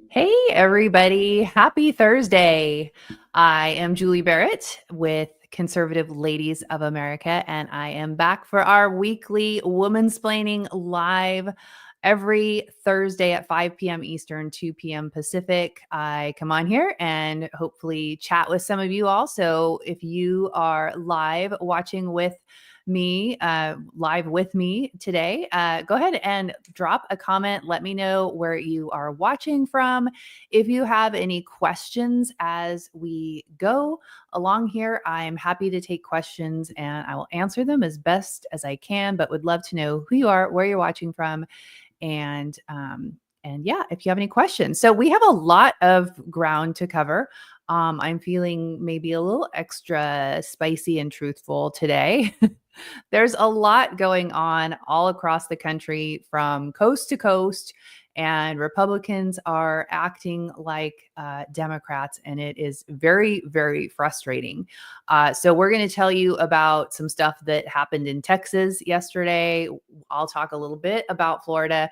Hey, everybody. Happy Thursday. I am Julie Barrett with Conservative Ladies of America, and I am back for our weekly Womansplaining live every Thursday at 5 p.m. Eastern, 2 p.m. Pacific. I come on here and hopefully chat with some of you also. If you are live watching with me, live with me today, go ahead and drop a comment. Let me know where you are watching from. If you have any questions as we go along here, I'm happy to take questions and I will answer them as best as I can, but would love to know who you are, where you're watching from, and yeah, if you have any questions. So we have a lot of ground to cover. I'm feeling maybe a little extra spicy and truthful today. There's a lot going on all across the country from coast to coast, and Republicans are acting like Democrats, and it is very, very frustrating. So, we're going to tell you about some stuff that happened in Texas yesterday. I'll talk a little bit about Florida.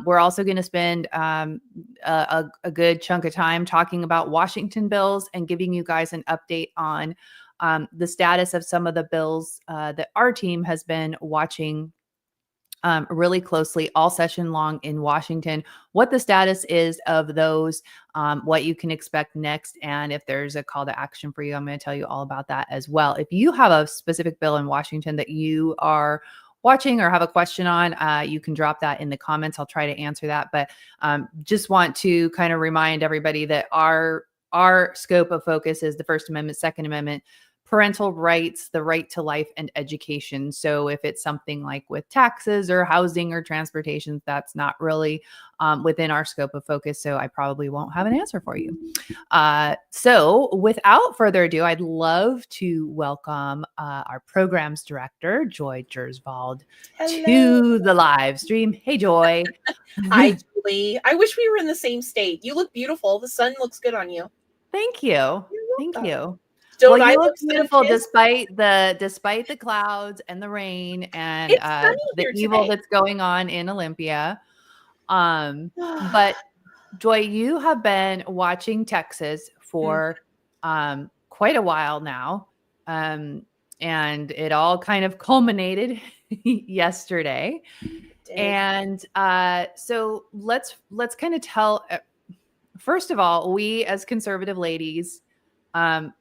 We're also going to spend a good chunk of time talking about Washington bills and giving you guys an update on the status of some of the bills that our team has been watching really closely all session long in Washington, what the status is of those, what you can expect next, and if there's a call to action for you, I'm going to tell you all about that as well. If you have a specific bill in Washington that you are watching or have a question on, you can drop that in the comments. I'll try to answer that, but just want to kind of remind everybody that our scope of focus is the First Amendment, Second Amendment, parental rights, the right to life, and education. So if it's something like with taxes or housing or transportation, that's not really within our scope of focus. So I probably won't have an answer for you. So without further ado, I'd love to welcome our programs director, Joy Gersvald, to the live stream. Hey, Joy. Hi, Julie. I wish we were in the same state. You look beautiful. The sun looks good on you. Thank you. You're Thank welcome. you. Well, Don't I you look look beautiful sun-kissed? despite the clouds and the rain and It's sunny the here evil today. that's going on in Olympia. But Joy, you have been watching Texas Mm, for quite a while now, and it all kind of culminated yesterday. did. And so let's kind of tell. First of all, we as conservative ladies, um,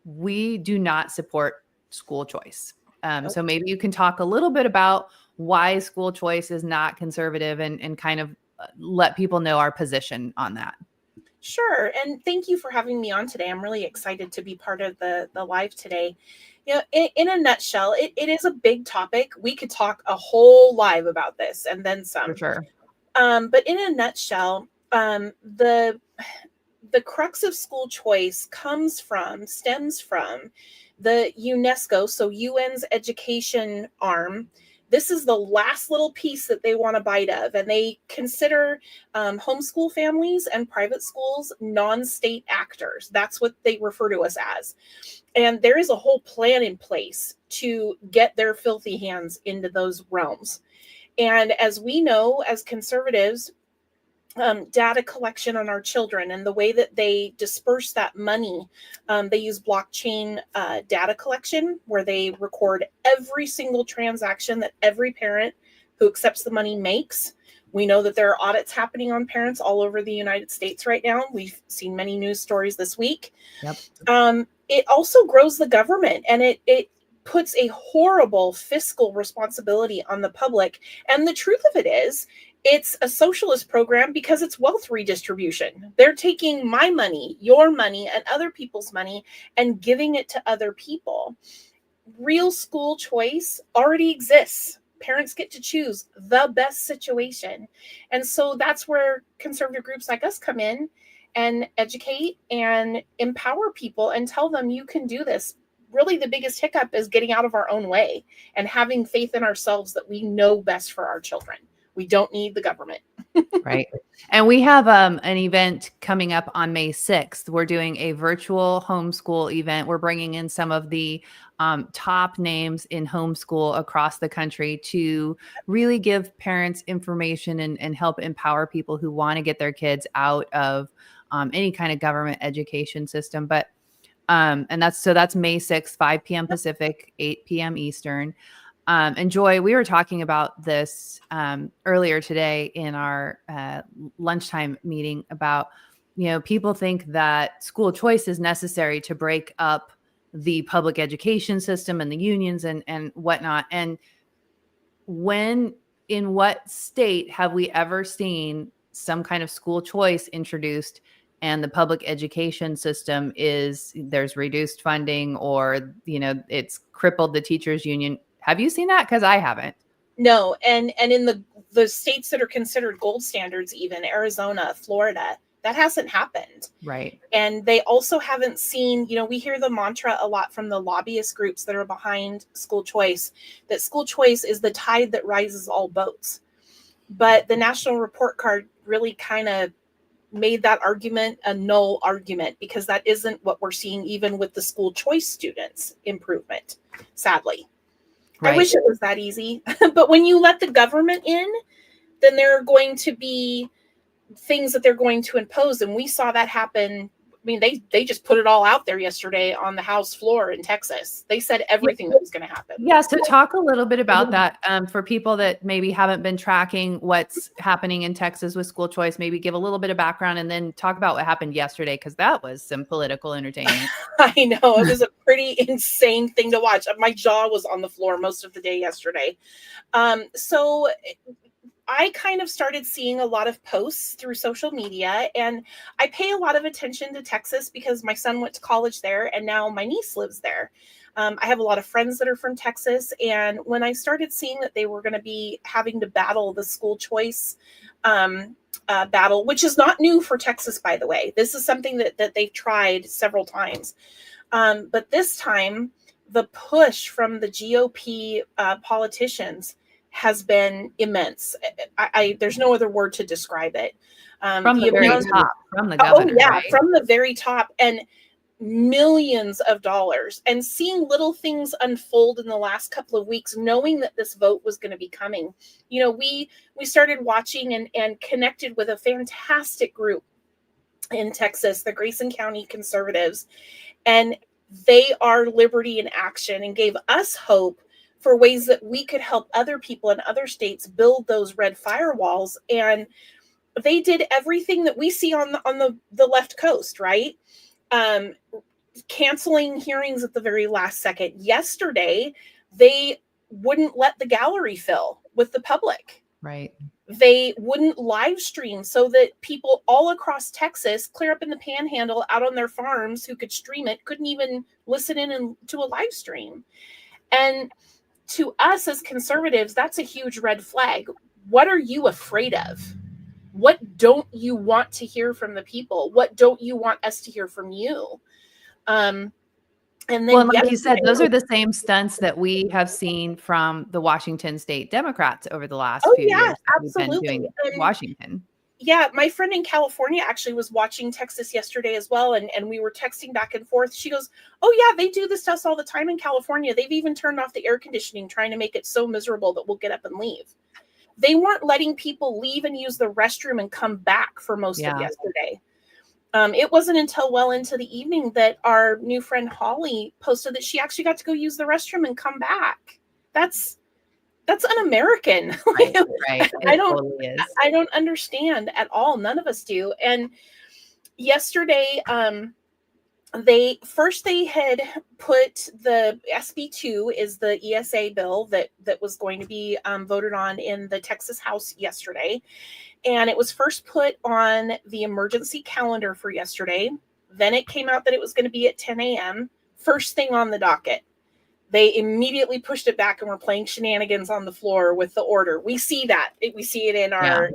we do not support school choice. Nope. So maybe you can talk a little bit about why school choice is not conservative and kind of let people know our position on that. Sure. And thank you for having me on today. I'm really excited to be part of the live today. In a nutshell, it is a big topic. We could talk a whole live about this and then For some. sure. But in a nutshell, the crux of school choice stems from the UNESCO, so UN's education arm. This is the last little piece that they want a bite of, and they consider homeschool families and private schools non-state actors. That's what they refer to us as. And there is a whole plan in place to get their filthy hands into those realms. And as we know, as conservatives, data collection on our children and the way that they disperse that money. They use blockchain data collection where they record every single transaction that every parent who accepts the money makes. We know that there are audits happening on parents all over the United States right now. We've seen many news stories this week. Yep. It also grows the government, and it puts a horrible fiscal responsibility on the public. And the truth of it is, it's a socialist program because it's wealth redistribution. They're taking my money, your money, and other people's money and giving it to other people. Real school choice already exists. Parents get to choose the best situation. And so that's where conservative groups like us come in and educate and empower people and tell them you can do this. Really, the biggest hiccup is getting out of our own way and having faith in ourselves that we know best for our children. We don't need the government. Right. And we have an event coming up on May 6th. We're doing a virtual homeschool event. We're bringing in some of the top names in homeschool across the country to really give parents information and help empower people who want to get their kids out of any kind of government education system. But and that's May 6th, 5 p.m. Pacific, 8 p.m. Eastern. And Joy, we were talking about this earlier today in our lunchtime meeting about, people think that school choice is necessary to break up the public education system and the unions and whatnot. And in what state have we ever seen some kind of school choice introduced and the public education system there's reduced funding or, it's crippled the teachers union? Have you seen that? Because I haven't. No, and in the states that are considered gold standards, even Arizona, Florida, that hasn't happened. Right. And they also haven't seen, we hear the mantra a lot from the lobbyist groups that are behind school choice, that school choice is the tide that rises all boats. But the National Report Card really kind of made that argument a null argument, because that isn't what we're seeing even with the school choice students improvement, sadly. Right. I wish it was that easy. But when you let the government in, then there are going to be things that they're going to impose. And we saw that happen. I mean, they just put it all out there yesterday on the House floor in Texas. They said everything that was going to happen. Yeah. So talk a little bit about that for people that maybe haven't been tracking what's happening in Texas with school choice. Maybe give a little bit of background and then talk about what happened yesterday, because that was some political entertainment. I know. It was a pretty insane thing to watch. My jaw was on the floor most of the day yesterday. So I kind of started seeing a lot of posts through social media, and I pay a lot of attention to Texas because my son went to college there and now my niece lives there. I have a lot of friends that are from Texas. And when I started seeing that they were going to be having to battle the school choice battle, which is not new for Texas, by the way, this is something that they've tried several times. But this time, the push from the GOP politicians has been immense. There's no other word to describe it. From the very top, from the governor. Oh yeah, right? From the very top, and millions of dollars, and seeing little things unfold in the last couple of weeks, knowing that this vote was going to be coming. We started watching and connected with a fantastic group in Texas, the Grayson County Conservatives, and they are liberty in action, and gave us hope for ways that we could help other people in other states build those red firewalls. And they did everything that we see on the left coast, right? Canceling hearings at the very last second. Yesterday, they wouldn't let the gallery fill with the public. Right. They wouldn't live stream so that people all across Texas, clear up in the panhandle, out on their farms, who could stream it, couldn't even listen in to a live stream. And to us as conservatives, that's a huge red flag. What are you afraid of? What don't you want to hear from the people? What don't you want us to hear from you? And then, like you said, those are the same stunts that we have seen from the Washington State Democrats over the last few years. Absolutely. We've been doing Washington. Yeah, my friend in California actually was watching Texas yesterday as well, and we were texting back and forth. She goes, "Oh yeah, they do this to us all the time in California. They've even turned off the air conditioning, trying to make it so miserable that we'll get up and leave." They weren't letting people leave and use the restroom and come back for most of yesterday. It wasn't until well into the evening that our new friend Holly posted that she actually got to go use the restroom and come back. That's un-American. Right. I don't understand at all. None of us do. And yesterday, they had put the SB2 is the ESA bill that was going to be voted on in the Texas House yesterday. And it was first put on the emergency calendar for yesterday. Then it came out that it was going to be at 10 a.m. First thing on the docket. They immediately pushed it back and were playing shenanigans on the floor with the order. We see that. We see it in our,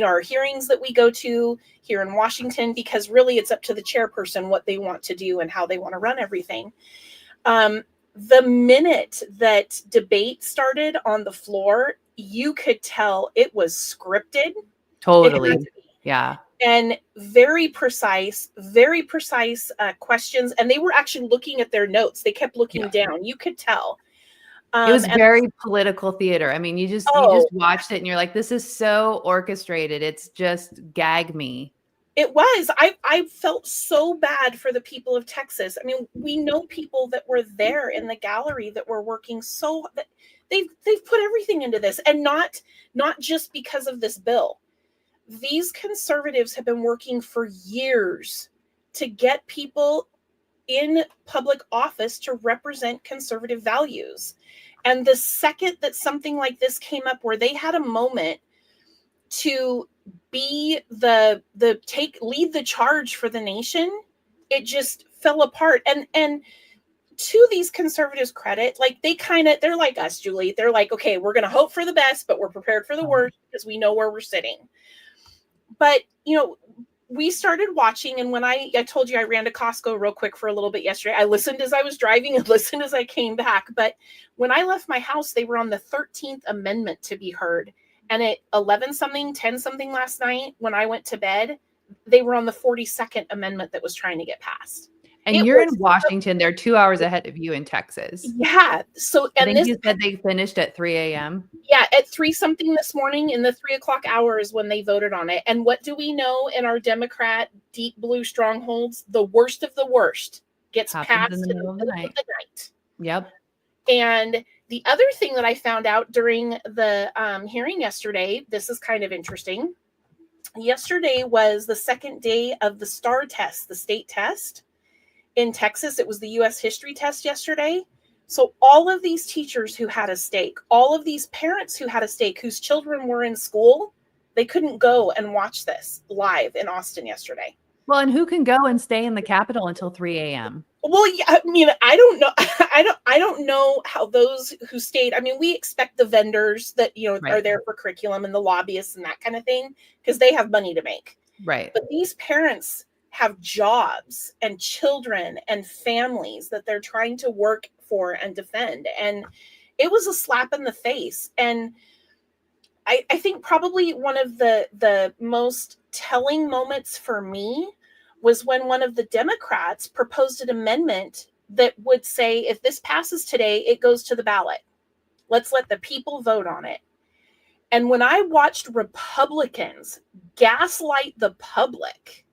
our hearings that we go to here in Washington, because really it's up to the chairperson what they want to do and how they want to run everything. The minute that debate started on the floor, you could tell it was scripted. Totally. Yeah. And very precise questions. And they were actually looking at their notes. They kept looking down. You could tell. It was And very political theater. I mean, you just watched it and you're like, this is so orchestrated. It's just gag me. it was. I felt so bad for the people of Texas. I mean, we know people that were there in the gallery that were working so that they've put everything into this, and not just because of this bill. These conservatives have been working for years to get people in public office to represent conservative values. And the second that something like this came up where they had a moment to be lead the charge for the nation, it just fell apart. And to these conservatives' credit, like they're like us, Julie. They're like, okay, we're going to hope for the best, but we're prepared for the worst because we know where we're sitting. But, we started watching, and when I told you I ran to Costco real quick for a little bit yesterday. I listened as I was driving and listened as I came back. But when I left my house, they were on the 13th Amendment to be heard. And at 11 something, 10 something last night, when I went to bed, they were on the 42nd Amendment that was trying to get passed. And you're in Washington. They're 2 hours ahead of you in Texas. Yeah. So, and you said they finished at 3 a.m. Yeah, at 3 something this morning, in the 3 o'clock hour is when they voted on it. And what do we know in our Democrat deep blue strongholds? The worst of the worst gets passed in the middle of the night. Yep. And the other thing that I found out during the hearing yesterday, this is kind of interesting. Yesterday was the second day of the STAR test, the state test in Texas. It was the U.S. history test yesterday. So all of these teachers who had a stake, all of these parents who had a stake, whose children were in school, they couldn't go and watch this live in Austin yesterday. Well, and who can go and stay in the Capitol until 3 a.m.? Well, yeah, I mean, I don't know. I don't know how those who stayed. I mean, we expect the vendors that, are there for curriculum and the lobbyists and that kind of thing, because they have money to make. Right. But these parents have jobs and children and families that they're trying to work for and defend. And it was a slap in the face. And I think probably one of the most telling moments for me was when one of the Democrats proposed an amendment that would say, if this passes today, it goes to the ballot. Let's let the people vote on it. And when I watched Republicans gaslight the public,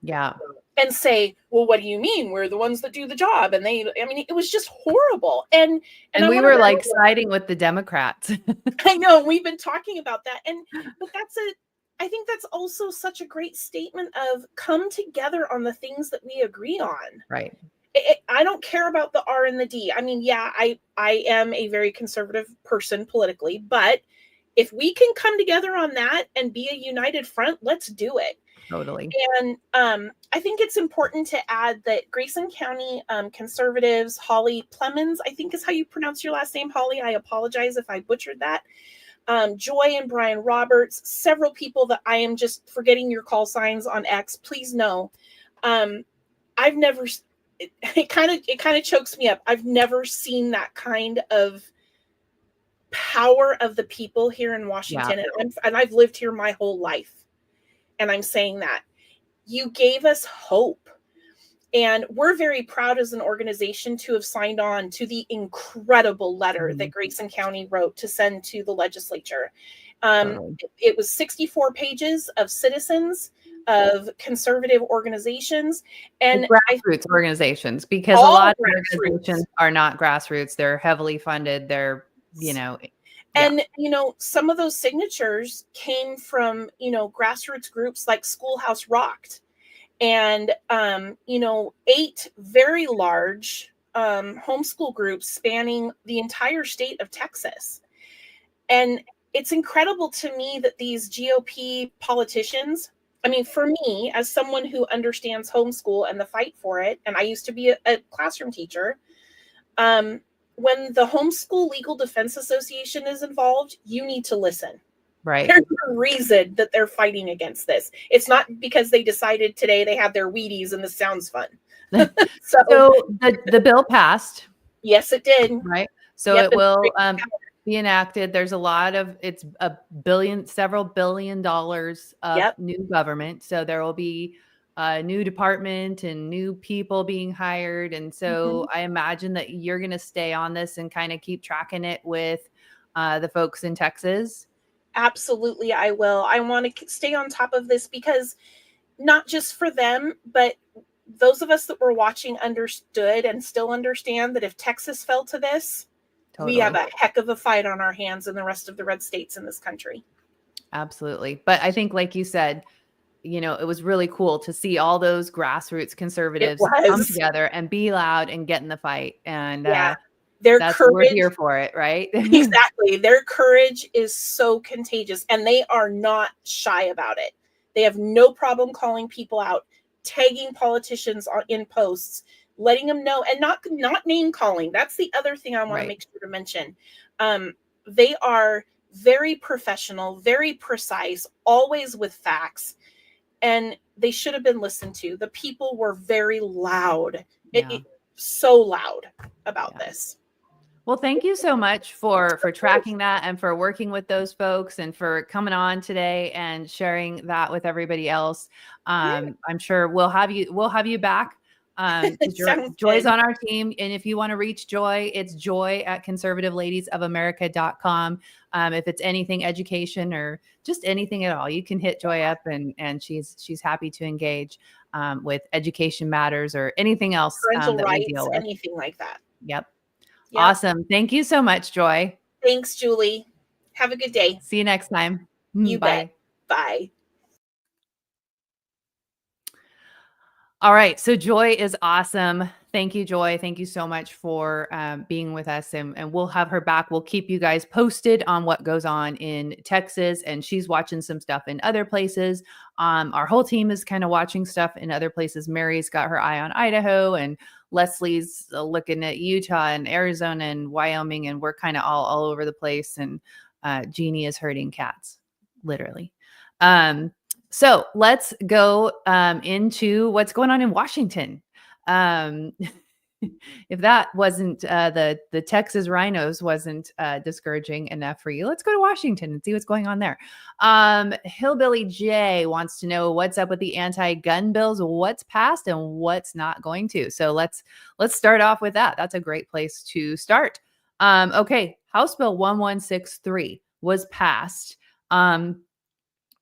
and say, well, what do you mean? We're the ones that do the job. And it was just horrible. And we were like siding with the Democrats. I know, we've been talking about that. But I think that's also such a great statement of come together on the things that we agree on. Right. I don't care about the R and the D. I mean, yeah, I am a very conservative person politically, but if we can come together on that and be a united front, let's do it. Totally. And I think it's important to add that Grayson County conservatives, Holly Plemons, I think is how you pronounce your last name, Holly. I apologize if I butchered that. Joy and Brian Roberts, several people that I am just forgetting your call signs on X. Please know. I've never, it kind of chokes me up. I've never seen that kind of power of the people here in Washington. And I've lived here my whole life. And I'm saying that you gave us hope, and we're very proud as an organization to have signed on to the incredible letter that Grayson County wrote to send to the legislature. It was 64 pages of citizens, of conservative organizations, and grassroots organizations, because a lot of organizations are not grassroots. They're heavily funded. They're, And, some of those signatures came from, grassroots groups like Schoolhouse Rocked and, 8 very large homeschool groups spanning the entire state of Texas. And it's incredible to me that these GOP politicians, I mean, for me, as someone who understands homeschool and the fight for it, and I used to be a classroom teacher, when the Homeschool Legal Defense Association is involved, you need to listen. Right. There's a reason that they're fighting against this. It's not because they decided today they have their Wheaties and this sounds fun. So the bill passed. Yes, it did. Right. So it will, be enacted. There's a lot of, it's a billion, several $billion of Yep. new government. So there will be a new department and new people being hired. And so Mhm. I imagine that you're going to stay on this and kind of keep tracking it with the folks in Texas. Absolutely, I will. I want to stay on top of this because not just for them, but those of us that were watching understood and still understand that if Texas fell to this, we have Totally. a heck of a fight on our hands in the rest of the red states in this country. Absolutely. But I think, like you said, it was really cool to see all those grassroots It conservatives come was. together and be loud and get in the fight. And Yeah. Their we're courage, here for it, right? exactly. Their courage is so contagious and they are not shy about it. They have no problem calling people out, tagging politicians in posts, letting them know, and not name calling. That's the other thing I want to Right. make sure to mention. They are very professional, very precise, always with facts, and they should have been listened to. The people were very loud, Yeah. so loud about Yeah. this. Well, thank you so much for tracking that and for working with those folks and for coming on today and sharing that with everybody else. Yeah, I'm sure we'll have you back. Because sounds Joy's good. on our team. And if you want to reach Joy, it's joy@conservativeladiesofamerica.com. If it's anything education or just anything at all, you can hit Joy up and she's happy to engage with education matters or anything else Parental that we rights, deal with. anything like that. Yep. Yep. Awesome. Thank you so much, Joy. Thanks, Julie. Have a good day. See you next time. You bet. Bye. Bye. All right. So Joy is awesome. Thank you, Joy. Thank you so much for being with us. And we'll have her back. We'll keep you guys posted on what goes on in Texas. And she's watching some stuff in other places. Our whole team is kind of watching stuff in other places. Mary's got her eye on Idaho, and Leslie's looking at Utah and Arizona and Wyoming. And we're kind of all over the place. And Jeannie is herding cats, literally. So let's go into what's going on in Washington. Um, if that wasn't the Texas rhinos wasn't discouraging enough for you, let's go to Washington and see what's going on there. Hillbilly Jay wants to know what's up with the anti-gun bills, what's passed and what's not going to. So let's start off with that. That's a great place to start. Okay, House Bill 1163 was passed.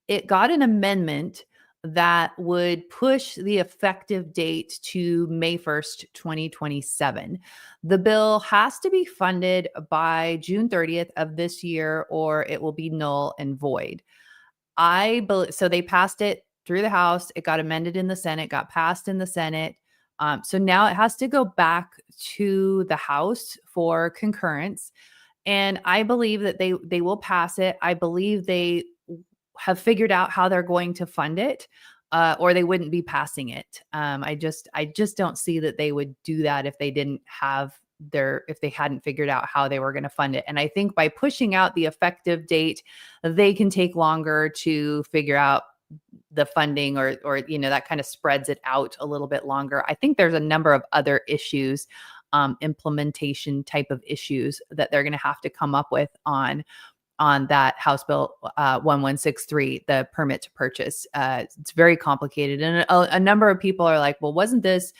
It got an amendment that would push the effective date to May 1st, 2027. The bill has to be funded by June 30th of this year, or it will be null and void. So they passed it through the House. It got amended in the Senate, got passed in the Senate. So now it has to go back to the House for concurrence. And I believe that they will pass it. I believe they have figured out how they're going to fund it, or they wouldn't be passing it. I just don't see that they would do that if they didn't have if they hadn't figured out how they were going to fund it. And I think by pushing out the effective date, they can take longer to figure out the funding, or that kind of spreads it out a little bit longer. I think there's a number of other issues, implementation type of issues that they're going to have to come up with on that House Bill 1163, the permit to purchase. It's very complicated. And a number of people are like, well, wasn't this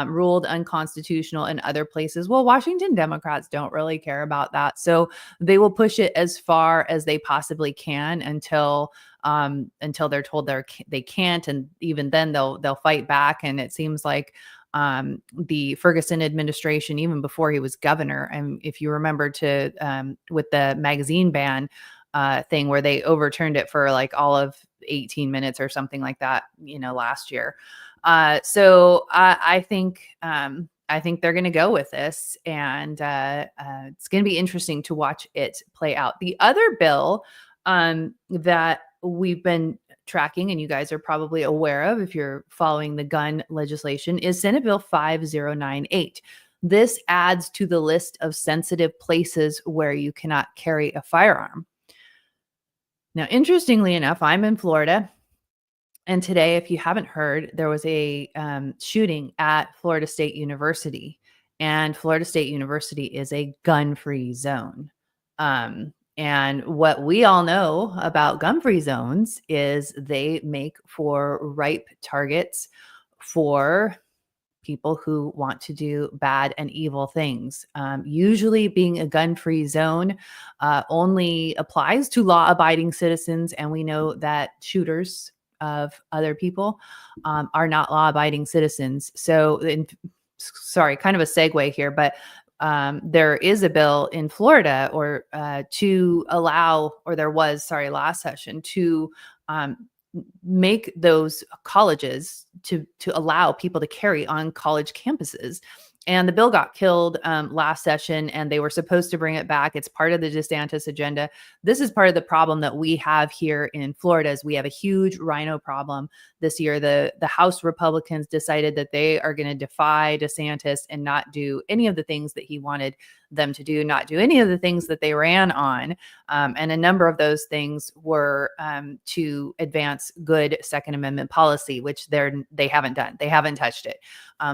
ruled unconstitutional in other places? Well, Washington Democrats don't really care about that. So they will push it as far as they possibly can until they're told they can't. And even then they'll fight back. And it seems like the Ferguson administration, even before he was governor, and if you remember with the magazine ban thing where they overturned it for like all of 18 minutes or something like that, last year. So I think they're going to go with this, and it's going to be interesting to watch it play out. The other bill that we've been tracking, and you guys are probably aware of if you're following the gun legislation, is Senate Bill 5098. This adds to the list of sensitive places where you cannot carry a firearm. Now, interestingly enough, I'm in Florida. And today, if you haven't heard, there was a shooting at Florida State University. And Florida State University is a gun-free zone. And what we all know about gun-free zones is they make for ripe targets for people who want to do bad and evil things. Usually, being a gun-free zone only applies to law-abiding citizens, and we know that shooters of other people are not law-abiding citizens. So, sorry, kind of a segue here, but there is a bill in Florida, or to allow, or there was, sorry, last session to um, make those colleges to allow people to carry on college campuses. And the bill got killed last session, and they were supposed to bring it back. It's part of the DeSantis agenda. This is part of the problem that we have here in Florida. Is we have a huge RINO problem this year. The House Republicans decided that they are going to defy DeSantis and not do any of the things that he wanted them to do, not do any of the things that they ran on. And a number of those things were to advance good Second Amendment policy, which they haven't done. They haven't touched it.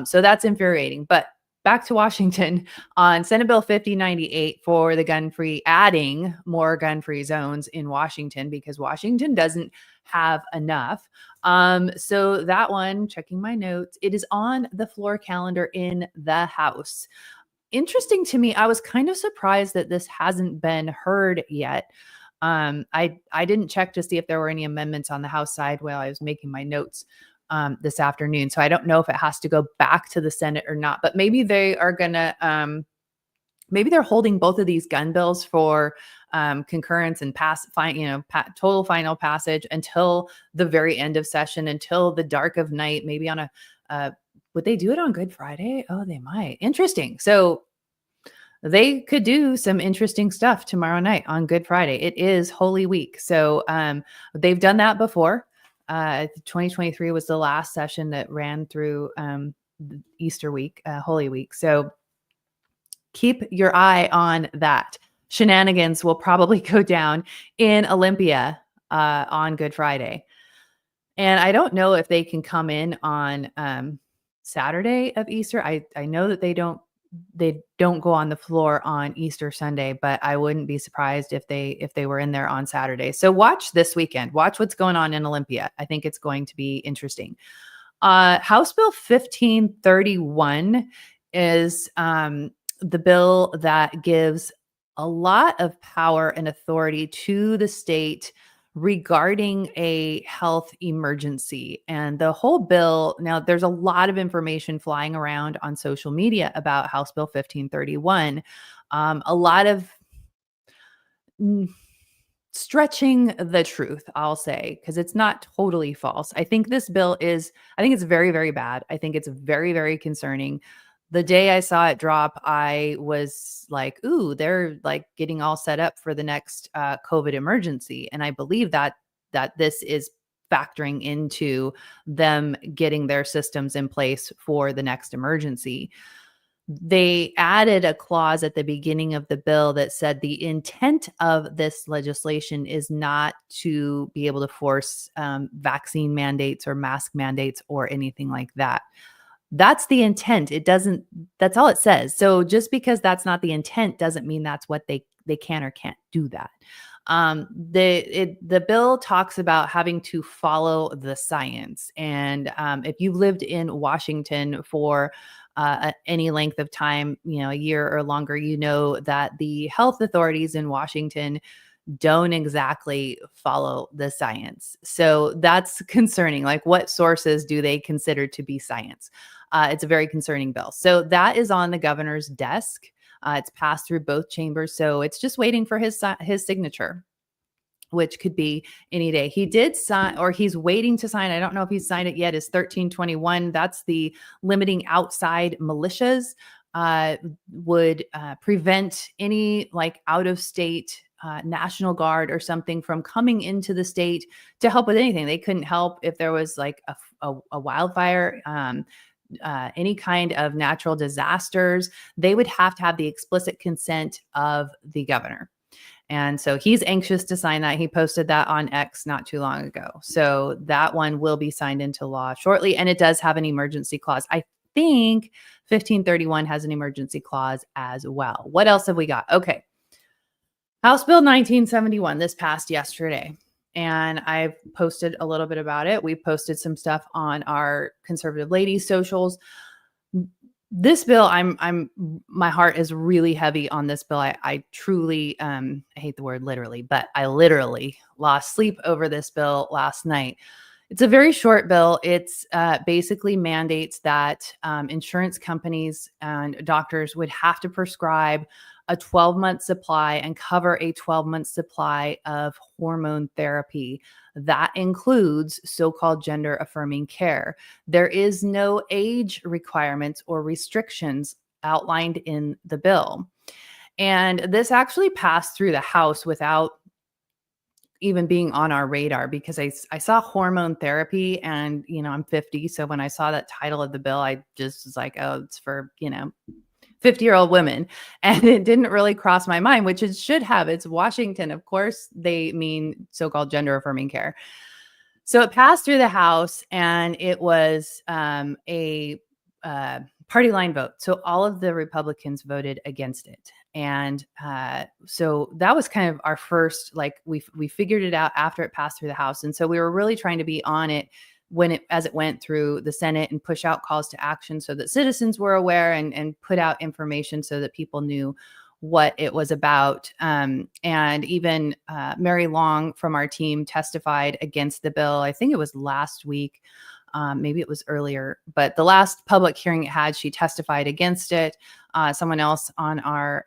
So that's infuriating. But back to Washington on Senate Bill 5098 for the gun-free, adding more gun-free zones in Washington because Washington doesn't have enough. So that one, checking my notes, it is on the floor calendar in the House. Interesting to me, I was kind of surprised that this hasn't been heard yet. I didn't check to see if there were any amendments on the House side while I was making my notes this afternoon. So I don't know if it has to go back to the Senate or not, but maybe they are going to, maybe they're holding both of these gun bills for concurrence and total final passage until the very end of session, until the dark of night, maybe on would they do it on Good Friday? Oh, they might. Interesting. So they could do some interesting stuff tomorrow night on Good Friday. It is Holy Week. So they've done that before. 2023 was the last session that ran through Easter week, Holy Week. So keep your eye on that. Shenanigans will probably go down in Olympia on Good Friday. And I don't know if they can come in on Saturday of Easter. I know that they don't go on the floor on Easter Sunday, but I wouldn't be surprised if they were in there on Saturday. So watch this weekend. Watch what's going on in Olympia. I think it's going to be interesting. House Bill 1531 is the bill that gives a lot of power and authority to the state regarding a health emergency. And the whole bill, now there's a lot of information flying around on social media about House Bill 1531. A lot of stretching the truth, I'll say, because it's not totally false. I think this bill I think it's very, very bad. I think it's very, very concerning. The day I saw it drop, I was like, ooh, they're like getting all set up for the next COVID emergency. And I believe that this is factoring into them getting their systems in place for the next emergency. They added a clause at the beginning of the bill that said the intent of this legislation is not to be able to force vaccine mandates or mask mandates or anything like that. That's the intent. That's all it says. So just because that's not the intent doesn't mean that's what they can or can't do that. The bill talks about having to follow the science. And if you've lived in Washington for any length of time, a year or longer, you know that the health authorities in Washington don't exactly follow the science. So that's concerning. Like, what sources do they consider to be science? It's a very concerning bill. So that is on the governor's desk. It's passed through both chambers. So it's just waiting for his signature, which could be any day. He did sign, or he's waiting to sign. I don't know if he's signed it yet. Is 1321. That's the limiting outside militias, would prevent any like out of state National Guard or something from coming into the state to help with anything. They couldn't help if there was like a wildfire, any kind of natural disasters. They would have to have the explicit consent of the governor. And so he's anxious to sign that. He posted that on X not too long ago. So that one will be signed into law shortly. And it does have an emergency clause. I think 1531 has an emergency clause as well. What else have we got? Okay. House Bill 1971, this passed yesterday, and I've posted a little bit about it. We've posted some stuff on our conservative ladies socials. This bill, my heart is really heavy on this bill. I truly, I hate the word literally, but I literally lost sleep over this bill last night. It's a very short bill. It's basically mandates that insurance companies and doctors would have to prescribe a 12-month supply and cover a 12-month supply of hormone therapy. That includes so-called gender affirming care. There is no age requirements or restrictions outlined in the bill. And this actually passed through the House without even being on our radar because I saw hormone therapy and, I'm 50. So when I saw that title of the bill, I just was like, oh, it's for, 50-year-old women. And it didn't really cross my mind, which it should have. It's Washington. Of course, they mean so-called gender affirming care. So it passed through the House and it was a party line vote. So all of the Republicans voted against it. And so that was kind of our first, like we figured it out after it passed through the House. And so we were really trying to be on it as it went through the Senate and push out calls to action so that citizens were aware and put out information so that people knew what it was about. And even Mary Long from our team testified against the bill. I think it was last week. Maybe it was earlier, but the last public hearing it had, she testified against it. Someone else on our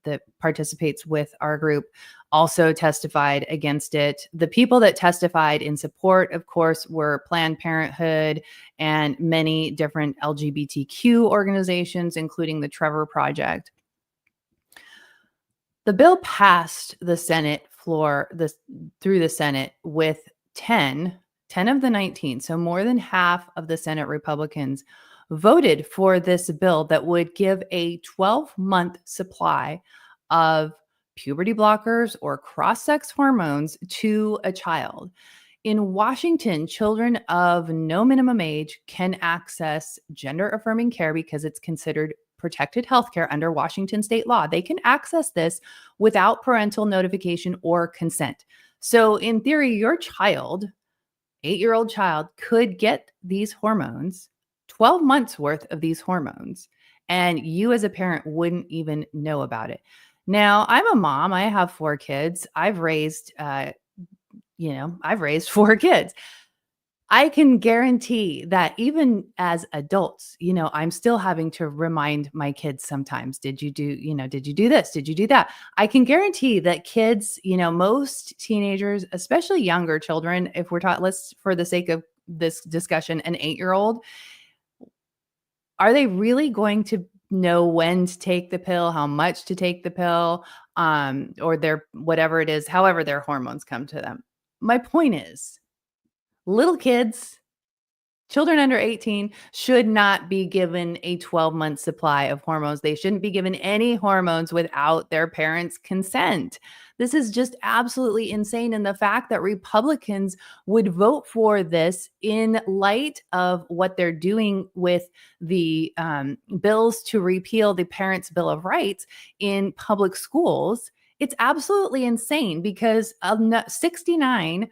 that participates with our group also testified against it. The people that testified in support, of course, were Planned Parenthood and many different LGBTQ organizations, including the Trevor Project. The bill passed the Senate floor through the Senate with 10 of the 19. So more than half of the Senate Republicans voted for this bill that would give a 12-month supply of puberty blockers or cross-sex hormones to a child. In Washington, children of no minimum age can access gender affirming care because it's considered protected healthcare under Washington state law. They can access this without parental notification or consent. So in theory, your child, 8-year-old child, could get these hormones, 12 months worth of these hormones, and you as a parent wouldn't even know about it. Now, I'm a mom. I have 4 kids. I've raised 4 kids. I can guarantee that even as adults, I'm still having to remind my kids sometimes, did you do this? Did you do that? I can guarantee that kids, most teenagers, especially younger children, if we're taught, let's, for the sake of this discussion, an 8-year-old, are they really going to know when to take the pill, how much to take the pill, or their, whatever it is, however their hormones come to them? My point is, little kids, children under 18 should not be given a 12-month supply of hormones. They shouldn't be given any hormones without their parents' consent. This is just absolutely insane. And the fact that Republicans would vote for this in light of what they're doing with the bills to repeal the Parents' Bill of Rights in public schools, it's absolutely insane because 69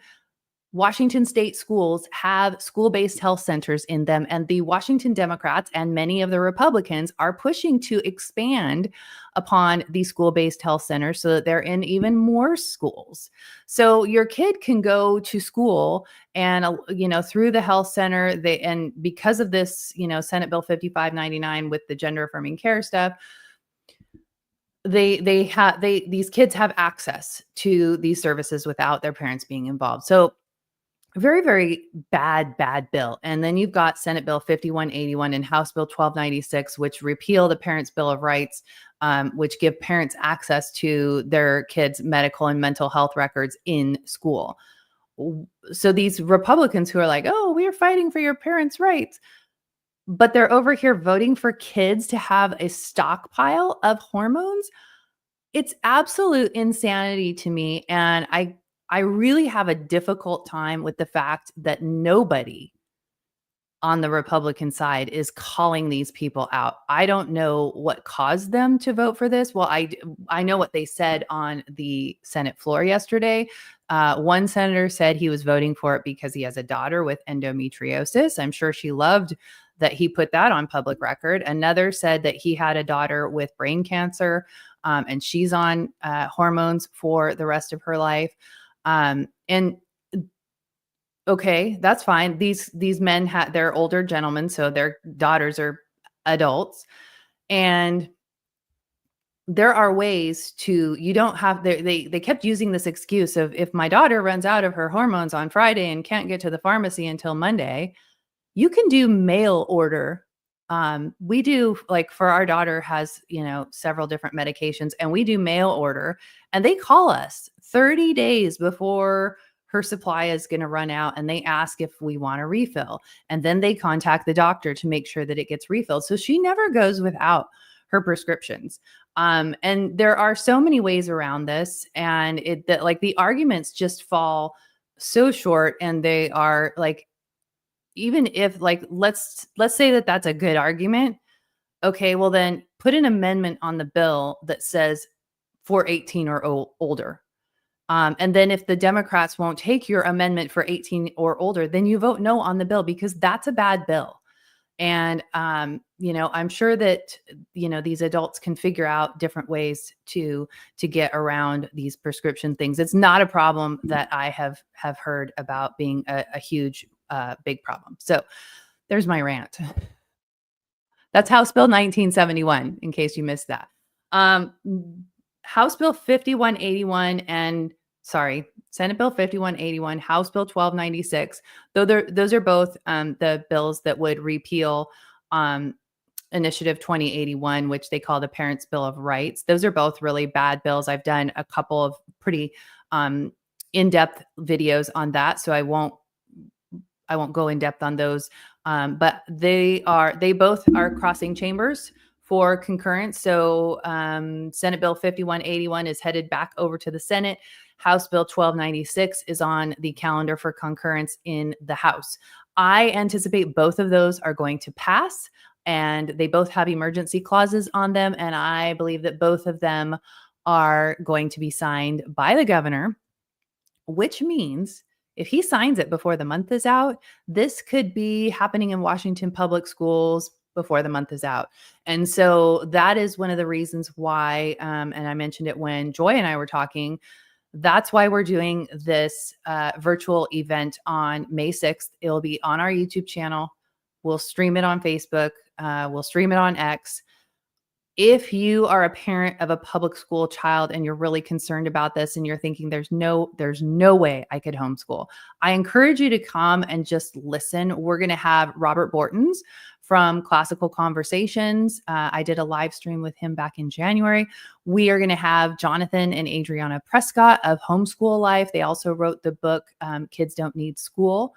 Washington state schools have school-based health centers in them, and the Washington Democrats and many of the Republicans are pushing to expand upon the school-based health centers so that they're in even more schools. So your kid can go to school and, through the health center, and because of this, Senate Bill 5599 with the gender affirming care stuff, these kids have access to these services without their parents being involved. So very, very bad bill. And then you've got Senate Bill 5181 and House Bill 1296, which repeal the Parents' Bill of Rights, which give parents access to their kids' medical and mental health records in school. So these Republicans who are like, oh, we're fighting for your parents' rights, but they're over here voting for kids to have a stockpile of hormones. It's absolute insanity to me. And I really have a difficult time with the fact that nobody on the Republican side is calling these people out. I don't know what caused them to vote for this. Well, I know what they said on the Senate floor yesterday. One senator said he was voting for it because he has a daughter with endometriosis. I'm sure she loved that he put that on public record. Another said that he had a daughter with brain cancer, and she's on hormones for the rest of her life. And okay, that's fine. These men they're older gentlemen, so their daughters are adults, and there are ways to you don't have they kept using this excuse of if my daughter runs out of her hormones on Friday and can't get to the pharmacy until Monday, you can do mail order. We do, like, for our daughter has, several different medications, and we do mail order, and they call us 30 days before her supply is going to run out, and they ask if we want a refill. And then they contact the doctor to make sure that it gets refilled. So she never goes without her prescriptions. And there are so many ways around this, and the arguments just fall so short, and they are like, even if, like, let's say that that's a good argument. Okay, well then put an amendment on the bill that says for 18 or older. And then if the Democrats won't take your amendment for 18 or older, then you vote no on the bill, because that's a bad bill. And I'm sure that these adults can figure out different ways to get around these prescription things. It's not a problem that I have heard about being a huge big problem. So there's my rant. That's House Bill 1971, in case you missed that. House Bill 5181 and Senate Bill 5181, House Bill 1296. Those are both the bills that would repeal Initiative 2081, which they call the Parents' Bill of Rights. Those are both really bad bills. I've done a couple of pretty in-depth videos on that, so I won't go in depth on those. But they both are crossing chambers for concurrence. So Senate Bill 5181 is headed back over to the Senate. House Bill 1296 is on the calendar for concurrence in the House. I anticipate both of those are going to pass, and they both have emergency clauses on them. And I believe that both of them are going to be signed by the governor, which means if he signs it before the month is out, this could be happening in Washington public schools before the month is out. And so that is one of the reasons why, and I mentioned it when Joy and I were talking, that's why we're doing this virtual event on May 6th. It'll be on our YouTube channel. We'll stream it on Facebook. We'll stream it on X. If you are a parent of a public school child and you're really concerned about this and you're thinking there's no way I could homeschool, I encourage you to come and just listen. We're going to have Robert Bortons from Classical Conversations. I did a live stream with him back in January. We are going to have Jonathan and Adriana Prescott of Homeschool Life. They also wrote the book, Kids Don't Need School.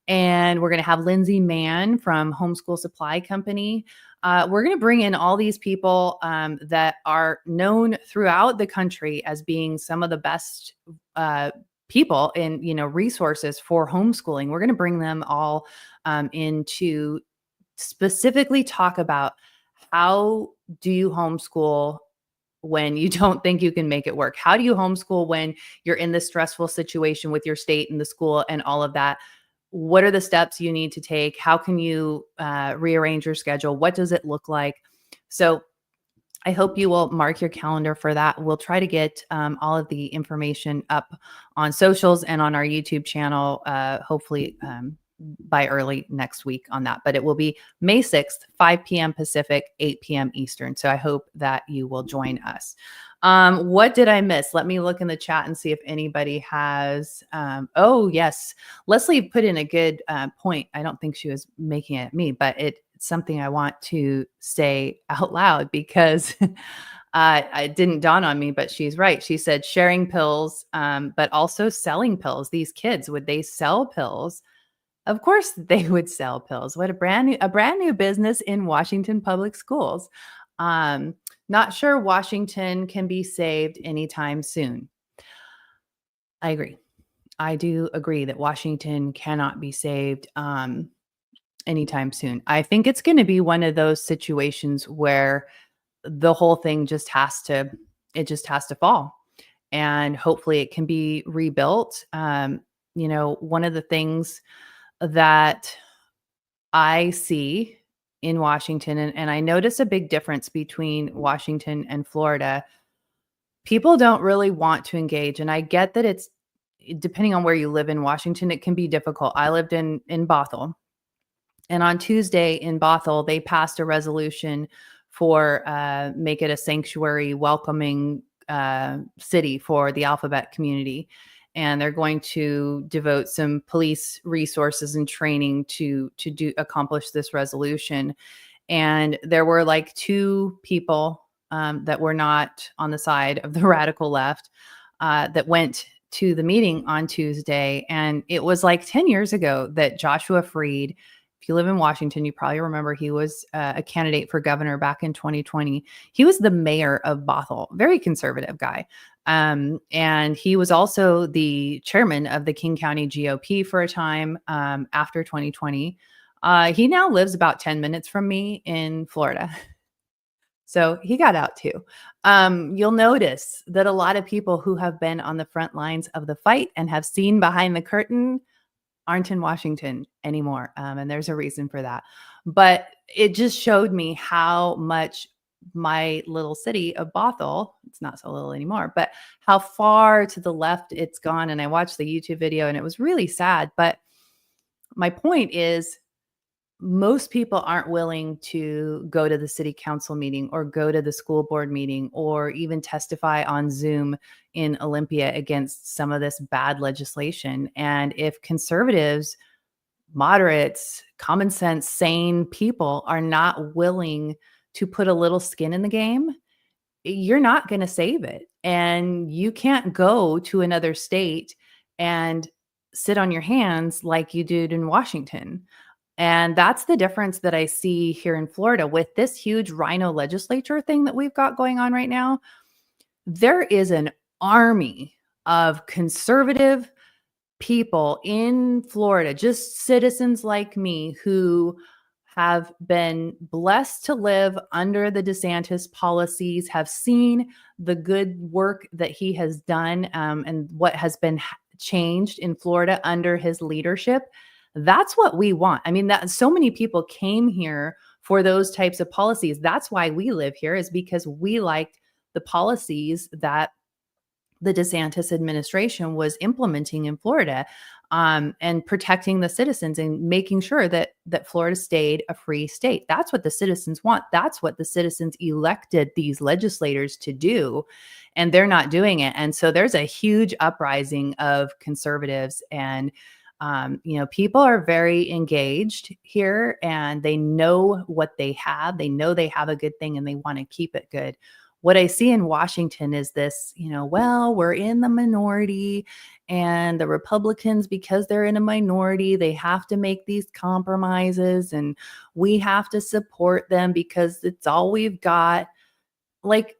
And we're going to have Lindsay Mann from Homeschool Supply Company. We're going to bring in all these people that are known throughout the country as being some of the best people in, resources for homeschooling. We're going to bring them all in to specifically talk about how do you homeschool when you don't think you can make it work? How do you homeschool when you're in this stressful situation with your state and the school and all of that? What are the steps you need to take? How can you rearrange your schedule? What does it look like? So I hope you will mark your calendar for that. We'll try to get all of the information up on socials and on our YouTube channel, hopefully by early next week on that. But it will be May 6th, 5 p.m. Pacific, 8 p.m. Eastern. So I hope that you will join us. What did I miss? Let me look in the chat and see if anybody has. Oh, yes. Leslie put in a good point. I don't think she was making it at me, but it's something I want to say out loud because it didn't dawn on me, but she's right. She said sharing pills, but also selling pills. These kids, would they sell pills? Of course they would sell pills. What a brand new business in Washington public schools. Not sure Washington can be saved anytime soon. I agree. I do agree that Washington cannot be saved. anytime soon. I think it's going to be one of those situations where the whole thing just has to fall, and hopefully it can be rebuilt. One of the things that I see in Washington, and I notice a big difference between Washington and Florida. People don't really want to engage, and I get that it's depending on where you live in Washington, it can be difficult. I lived in Bothell, and on Tuesday in Bothell, they passed a resolution for make it a sanctuary, welcoming city for the alphabet community. And they're going to devote some police resources and training to accomplish this resolution. And there were like two people that were not on the side of the radical left that went to the meeting on Tuesday. And it was like 10 years ago that Joshua Freed, if you live in Washington, you probably remember he was a candidate for governor back in 2020. He was the mayor of Bothell, very conservative guy. And he was also the chairman of the King County GOP for a time after 2020. He now lives about 10 minutes from me in Florida. So he got out too. You'll notice that a lot of people who have been on the front lines of the fight and have seen behind the curtain aren't in Washington anymore. And there's a reason for that. But it just showed me how much my little city of Bothell, it's not so little anymore, but how far to the left it's gone. And I watched the YouTube video and it was really sad. But my point is, most people aren't willing to go to the city council meeting or go to the school board meeting or even testify on Zoom in Olympia against some of this bad legislation. And if conservatives, moderates, common sense, sane people are not willing to put a little skin in the game, you're not going to save it. And you can't go to another state and sit on your hands like you did in Washington. And that's the difference that I see here in Florida with this huge RINO legislature thing that we've got going on right now. There is an army of conservative people in Florida, just citizens like me who have been blessed to live under the DeSantis policies, have seen the good work that he has done and what has been changed in Florida under his leadership. That's what we want. I mean, that so many people came here for those types of policies. That's why we live here, is because we liked the policies that the DeSantis administration was implementing in Florida, and protecting the citizens and making sure that Florida stayed a free state. That's what the citizens want. That's what the citizens elected these legislators to do, and they're not doing it. And so there's a huge uprising of conservatives, and people are very engaged here, and they know what they have. They know they have a good thing and they want to keep it good. What I see in Washington is this, well, we're in the minority, and the Republicans, because they're in a minority, they have to make these compromises and we have to support them because it's all we've got. Like,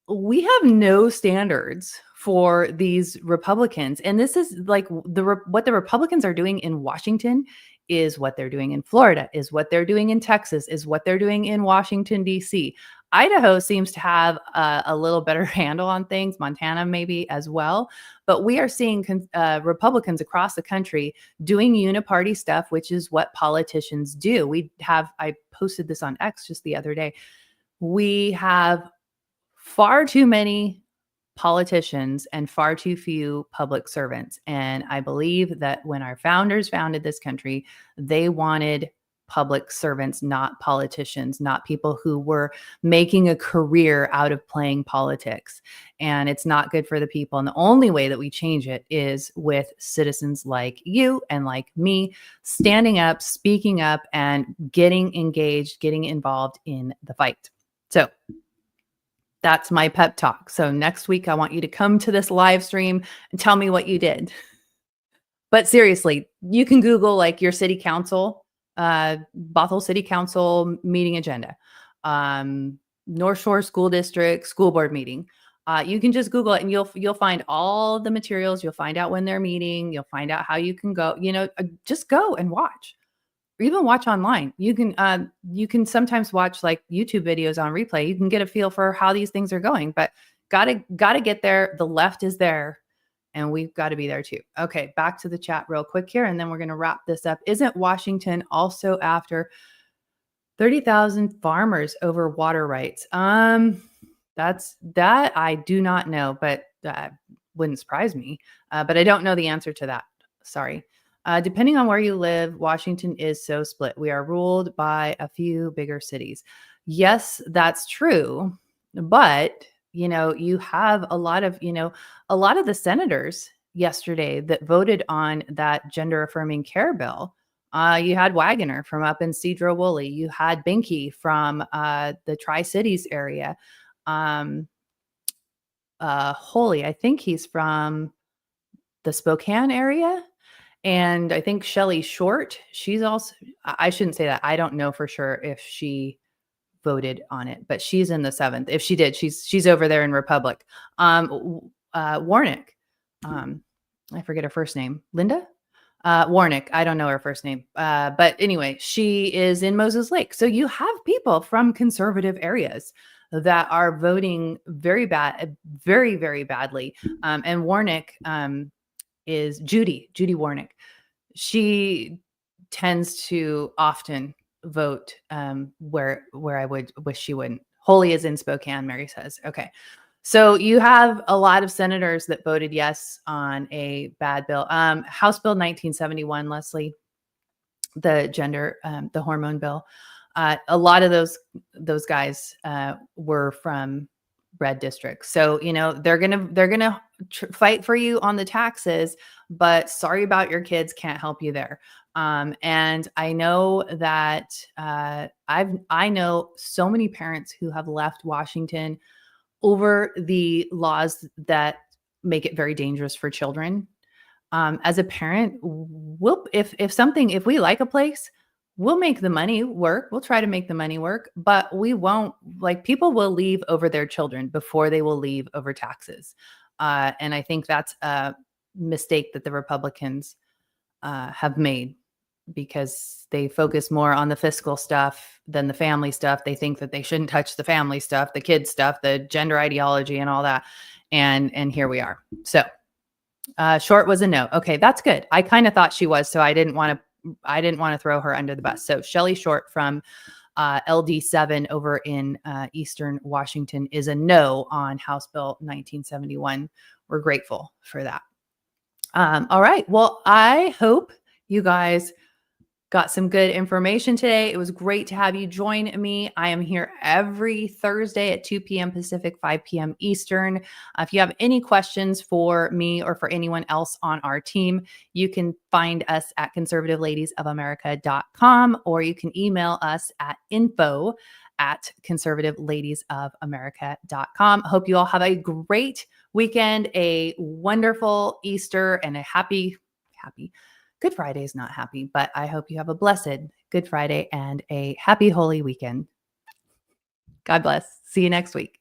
we have no standards for these Republicans. And this is like what the Republicans are doing in Washington is what they're doing in Florida, is what they're doing in Texas, is what they're doing in Washington, D.C. Idaho seems to have a little better handle on things, Montana maybe as well. But we are seeing Republicans across the country doing uniparty stuff, which is what politicians do. I posted this on X just the other day. We have far too many politicians and far too few public servants. And I believe that when our founders founded this country, they wanted public servants, not politicians, not people who were making a career out of playing politics. And it's not good for the people. And the only way that we change it is with citizens like you and like me standing up, speaking up, and getting engaged, getting involved in the fight. So that's my pep talk. So next week, I want you to come to this live stream and tell me what you did. But seriously, you can Google like your city council, Bothell City Council meeting agenda, North Shore School District school board meeting. You can just Google it and you'll find all the materials. You'll find out when they're meeting. You'll find out how you can go. Just go and watch. or even watch online. You can sometimes watch like YouTube videos on replay. You can get a feel for how these things are going, but gotta get there. The left is there, and we've got to be there too. Okay, back to the chat real quick here, and then we're gonna wrap this up. Isn't Washington also after 30,000 farmers over water rights? That I do not know, but wouldn't surprise me. But I don't know the answer to that. Sorry. Depending on where you live, Washington is so split. We are ruled by a few bigger cities. Yes, that's true. But, you have a lot of the senators yesterday that voted on that gender affirming care bill. You had Wagoner from up in Cedro Woolley. You had Binky from the Tri Cities area. um Holy, I think he's from the Spokane area. And I think Shelly Short, she's also, I shouldn't say that. I don't know for sure if she voted on it, but she's in the 7th. If she did, she's over there in Republic. Warnick, um, I forget her first name. Linda? Warnick. I don't know her first name. But anyway, she is in Moses Lake. So you have people from conservative areas that are voting very bad, very, very badly. And Warnick is Judy Warnick. She tends to often vote where I would wish she wouldn't. Holy is in Spokane, Mary says. Okay. So you have a lot of senators that voted yes on a bad bill. House Bill 1971, Leslie, the hormone bill. A lot of those guys were from red districts. So, they're gonna fight for you on the taxes, but sorry about your kids, can't help you there. And I know that I know so many parents who have left Washington over the laws that make it very dangerous for children. As a parent, if we like a place, we'll make the money work. We'll try to make the money work, but we won't, like, people will leave over their children before they will leave over taxes. And I think that's a mistake that the Republicans have made, because they focus more on the fiscal stuff than the family stuff. They think that they shouldn't touch the family stuff, the kids stuff, the gender ideology and all that. And here we are. So Short was a no. Okay, that's good. I kind of thought she was, so I didn't want to throw her under the bus. So Shelly Short from LD7 over in Eastern Washington is a no on House Bill 1971. We're grateful for that. All right. Well, I hope you guys got some good information today. It was great to have you join me. I am here every Thursday at 2 p.m. Pacific, 5 p.m. Eastern. If you have any questions for me or for anyone else on our team, you can find us at conservativeladiesofamerica.com, or you can email us at info@conservativeladiesofamerica.com. Hope you all have a great weekend, a wonderful Easter, and a happy Good Friday is not happy, but I hope you have a blessed Good Friday and a happy Holy Weekend. God bless. See you next week.